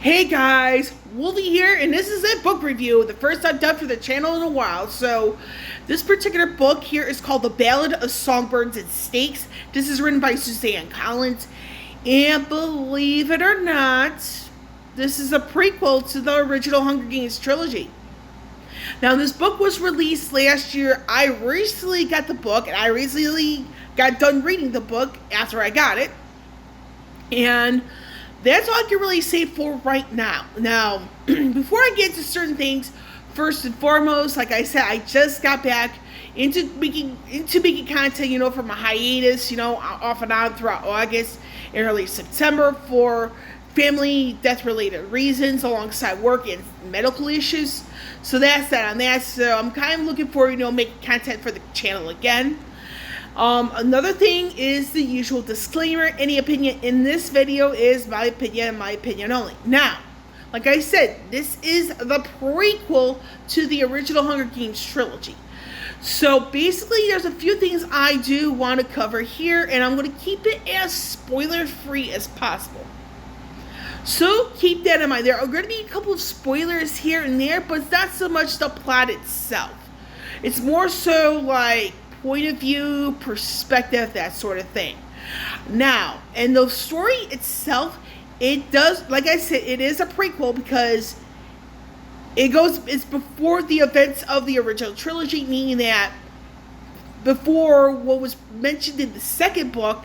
Hey guys, Wolvie here, and this is a book review, the first I've done for the channel in a while. So, this particular book here is called The Ballad of Songbirds and Snakes. This is written by Suzanne, and believe it or not, this is a prequel to the original Hunger Games trilogy. Now, this book was released last year. I recently got the book, and I recently got done reading the book after I got it. And that's all I can really say for right now. Now, before I get to certain things, first and foremost, like I said, I just got back into making content, from a hiatus, off and on throughout August and early September for family death-related reasons, alongside work and medical issues. So that's that on that. So I'm kind of looking forward, making content for the channel again. Another thing is the usual disclaimer. Any opinion in this video is my opinion and my opinion only. Now, like I said, this is the prequel to the original Hunger Games trilogy. So basically, there's a few things I do want to cover here, and I'm going to keep it as spoiler-free as possible. So keep that in mind. There are going to be a couple of spoilers here and there, but it's not so much the plot itself. It's more so like point of view, perspective, that sort of thing. Now, and the story itself, it does, like I said, it is a prequel because it's before the events of the original trilogy, meaning that before what was mentioned in the second book,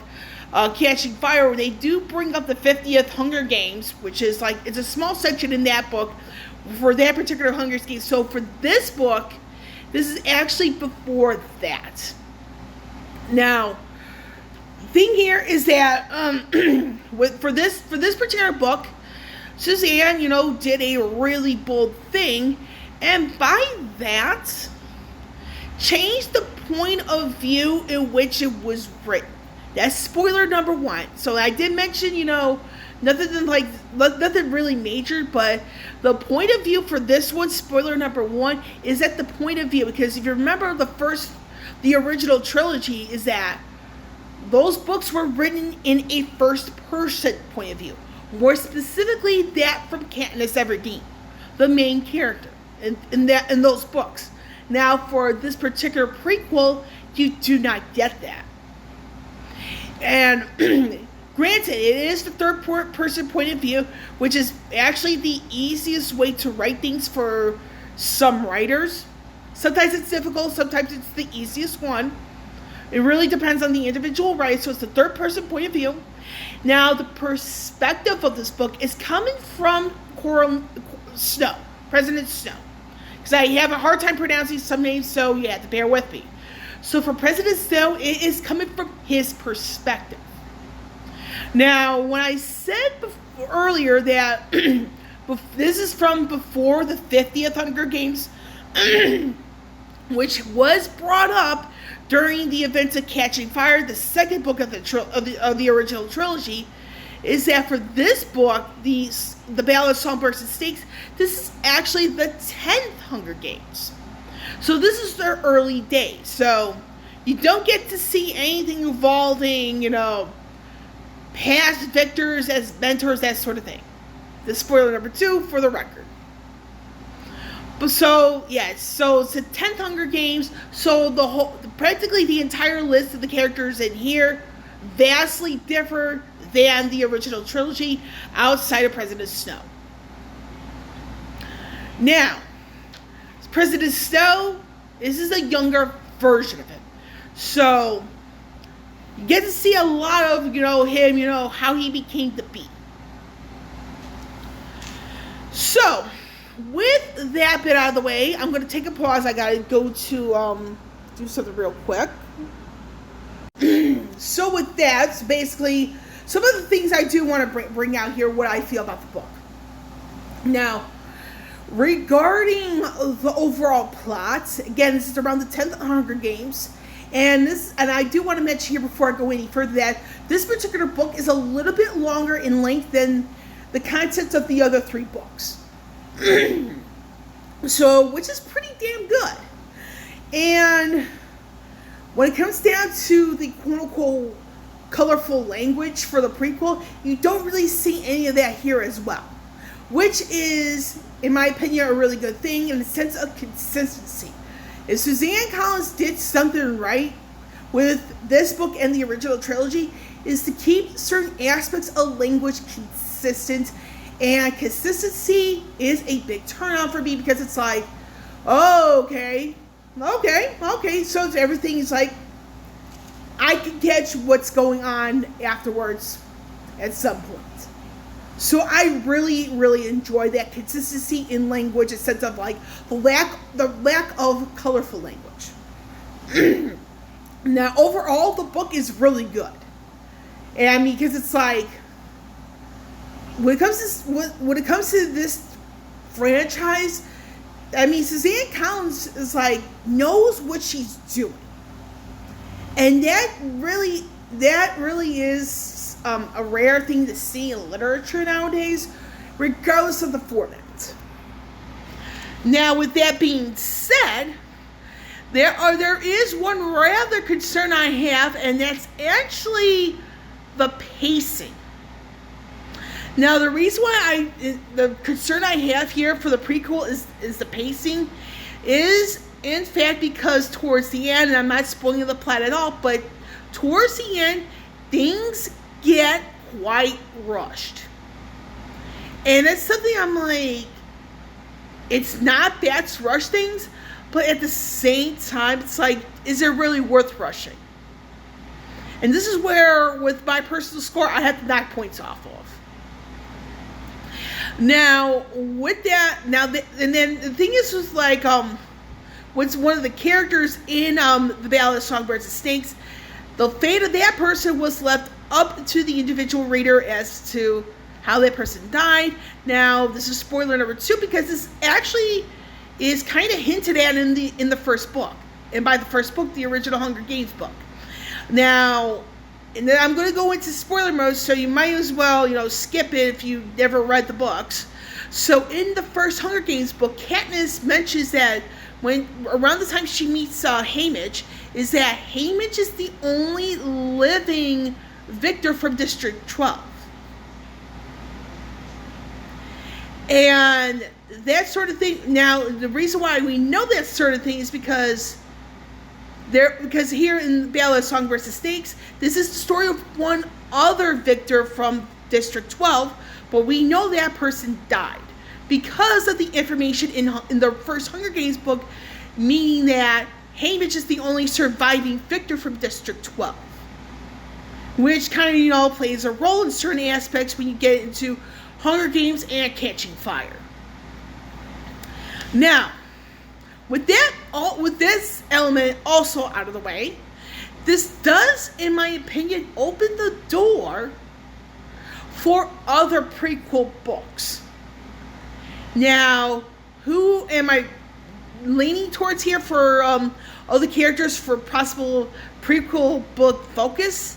Catching Fire, where they do bring up the 50th Hunger Games, which is it's a small section in that book for that particular Hunger Games. So for this book, this is actually before that. Now, the thing here is that for this particular book, Suzanne, did a really bold thing, and by that, changed the point of view in which it was written. That's spoiler number one. So I did mention, nothing really major, but the point of view for this one, spoiler number one, is at the point of view, because if you remember the original trilogy, is that those books were written in a first person point of view. More specifically, that from Katniss Everdeen, the main character in those books. Now, for this particular prequel, you do not get that. And granted, it is the third person point of view, which is actually the easiest way to write things for some writers. Sometimes it's difficult, sometimes it's the easiest one. It really depends on the individual writer, so it's the third person point of view. Now, the perspective of this book is coming from President Snow. Because I have a hard time pronouncing some names, so you have to bear with me. So for President Snow, it is coming from his perspective. Now, when I said earlier that this is from before the 50th Hunger Games, which was brought up during the events of Catching Fire, the second book of the original trilogy, is that for this book, the Ballad of Songbirds and Snakes, this is actually the 10th Hunger Games. So this is their early days. So you don't get to see anything involving, past victors as mentors, that sort of thing. This spoiler number two for the record. But so it's the 10th Hunger Games. So practically the entire list of the characters in here vastly differ than the original trilogy outside of President Snow. Now, President Snow, this is a younger version of him. So, you get to see a lot of, him, how he became to be. So, with that bit out of the way, I'm going to take a pause. I got to go to do something real quick. So with that, basically, some of the things I do want to bring out here, what I feel about the book. Now, regarding the overall plot, again, this is around the 10th Hunger Games, and I do want to mention here before I go any further that this particular book is a little bit longer in length than the contents of the other three books. So, which is pretty damn good. And when it comes down to the quote-unquote colorful language for the prequel, you don't really see any of that here as well. which is, in my opinion, a really good thing in the sense of consistency. If Suzanne Collins did something right with this book and the original trilogy, is to keep certain aspects of language consistent, and consistency is a big turn on for me, because it's like, oh, okay, so everything is like, I can catch what's going on afterwards at some point. So I really, really enjoy that consistency in language, a sense of like the lack of colorful language. Now, overall, the book is really good. And I mean, because it's like, when it comes to this franchise, I mean, Suzanne Collins is like, knows what she's doing. And that really is a rare thing to see in literature nowadays, regardless of the format. Now, with that being said, there is one rather concern I have, and that's actually the pacing. Now, the reason why the concern I have here for the prequel is the pacing, is in fact because towards the end, and I'm not spoiling the plot at all, but towards the end, things get quite rushed. And it's something I'm like, it's not bad to rush things, but at the same time, it's like, is it really worth rushing? And this is where, with my personal score, I have to knock points off of. Now, with that, and then the thing is, was like, what's one of the characters in the Ballad of Songbirds and Snakes, the fate of that person was left up to the individual reader as to how that person died. Now, this is spoiler number 2, because this actually is kind of hinted at in the first book. And by the first book, the original Hunger Games book. Now, and then I'm going to go into spoiler mode, so you might as well, skip it if you never read the books. So in the first Hunger Games book, Katniss mentions that when around the time she meets Haymitch, is that Haymitch is the only living victor from District 12. And that sort of thing. Now, the reason why we know that sort of thing is because here in Ballad of Songbirds and Snakes, this is the story of one other victor from District 12, but we know that person died because of the information in the first Hunger Games book, meaning that Haymitch is the only surviving victor from District 12, which kind of, plays a role in certain aspects when you get into Hunger Games and Catching Fire. Now, with this element also out of the way, this does, in my opinion, open the door for other prequel books. Now, who am I leaning towards here for other characters for possible prequel book focus?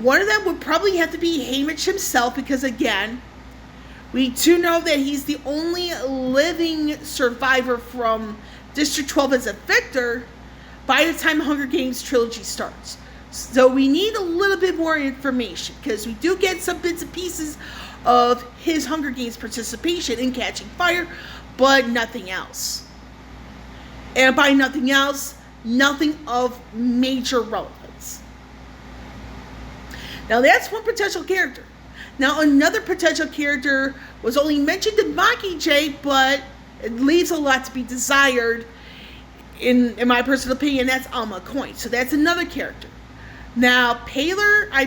One of them would probably have to be Haymitch himself, because again, we do know that he's the only living survivor from District 12 as a victor by the time Hunger Games trilogy starts. So we need a little bit more information, because we do get some bits and pieces of his Hunger Games participation in Catching Fire, but nothing else. And by nothing else, nothing of major relevance. Now that's one potential character. Now another potential character was only mentioned in Mockingjay, but it leaves a lot to be desired, in my personal opinion. That's Alma Coin. So that's another character. Now, Paler, I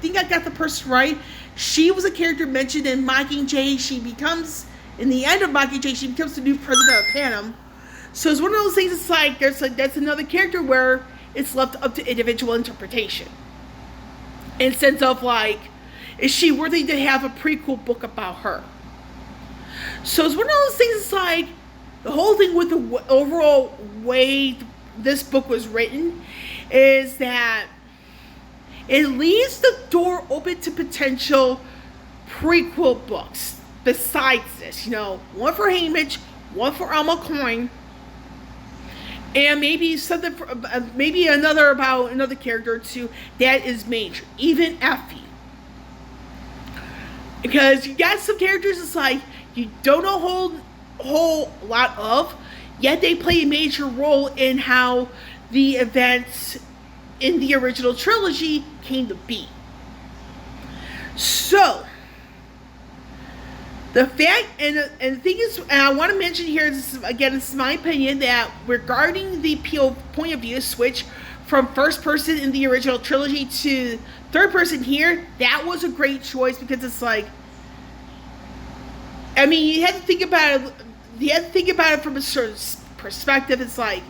think I got the person right. She was a character mentioned in Mockingjay. She becomes, in the end of Mockingjay, she becomes the new president of Panem. So it's one of those things, it's like, that's another character where it's left up to individual interpretation. In the sense of, like, is she worthy to have a prequel book about her? So it's one of those things, it's like, the whole thing with the overall way this book was written is that it leaves the door open to potential prequel books besides this. One for Haymitch, one for Alma Coin, and maybe something maybe another about another character or two that is major. Even Effie. Because you got some characters it's like you don't know a whole lot of, yet they play a major role in how the events in the original trilogy came to be. So, the fact, and the thing is, and I want to mention here, this is my opinion, that regarding the point of view switch from first person in the original trilogy to third person here, that was a great choice because it's like, I mean, you have to think about it from a certain perspective. It's like,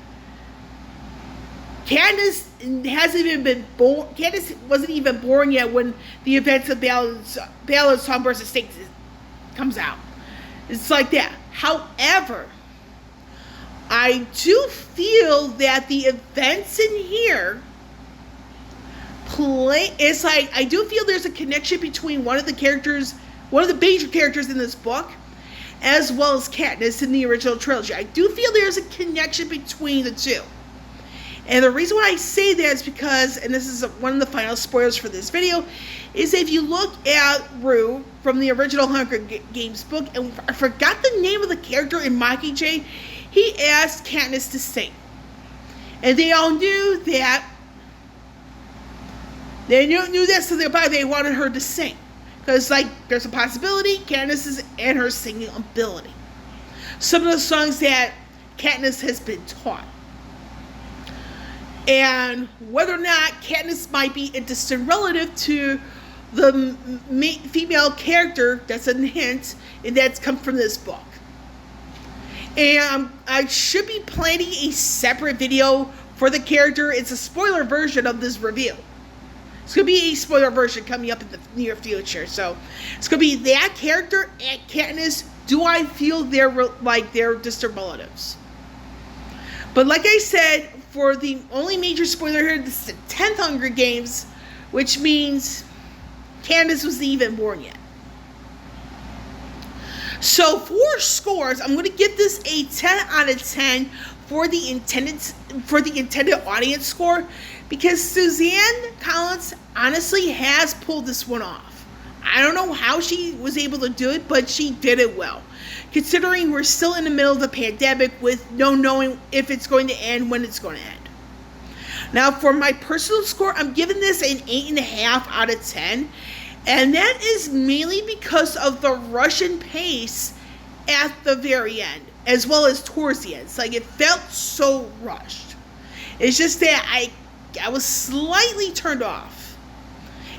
Katniss hasn't even been born. Katniss wasn't even born yet when the events of Ballad of Songbirds and Snakes comes out. It's like that. However, I do feel that the events in here it's like, I do feel there's a connection between one of the major characters in this book, as well as Katniss in the original trilogy. I do feel there's a connection between the two. And the reason why I say that is because, and this is one of the final spoilers for this video, is if you look at Rue from the original Hunger Games book, and I forgot the name of the character in Mockingjay, he asked Katniss to sing. And they all knew that. They knew that, so they wanted her to sing. Because, like, there's a possibility Katniss is and her singing ability. Some of the songs that Katniss has been taught. And whether or not Katniss might be a distant relative to the female character, that's a hint, and that's come from this book. And I should be planning a separate video for the character. It's a spoiler version of this review. It's going to be a spoiler version coming up in the near future. So, it's going to be that character and Katniss. Do I feel they're distant relatives? But like I said, for the only major spoiler here, this is the 10th Hunger Games, which means Katniss wasn't even born yet. So for scores, I'm going to give this a 10 out of 10 for the intended audience score, because Suzanne Collins honestly has pulled this one off. I don't know how she was able to do it, but she did it well. Considering we're still in the middle of the pandemic with no knowing if it's going to end, when it's going to end. Now, for my personal score, I'm giving this an 8.5 out of 10. And that is mainly because of the Russian pace at the very end, as well as towards the end. It's like it felt so rushed. It's just that I was slightly turned off.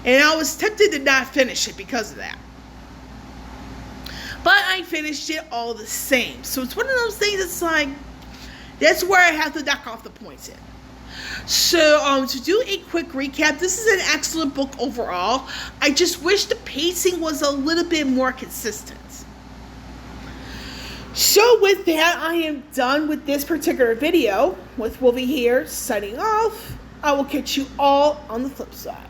And I was tempted to not finish it because of that. But I finished it all the same. So it's one of those things that's like, that's where I have to knock off the points in. So, to do a quick recap, this is an excellent book overall. I just wish the pacing was a little bit more consistent. So with that, I am done with this particular video. With Wolvie here, signing off. I will catch you all on the flip side.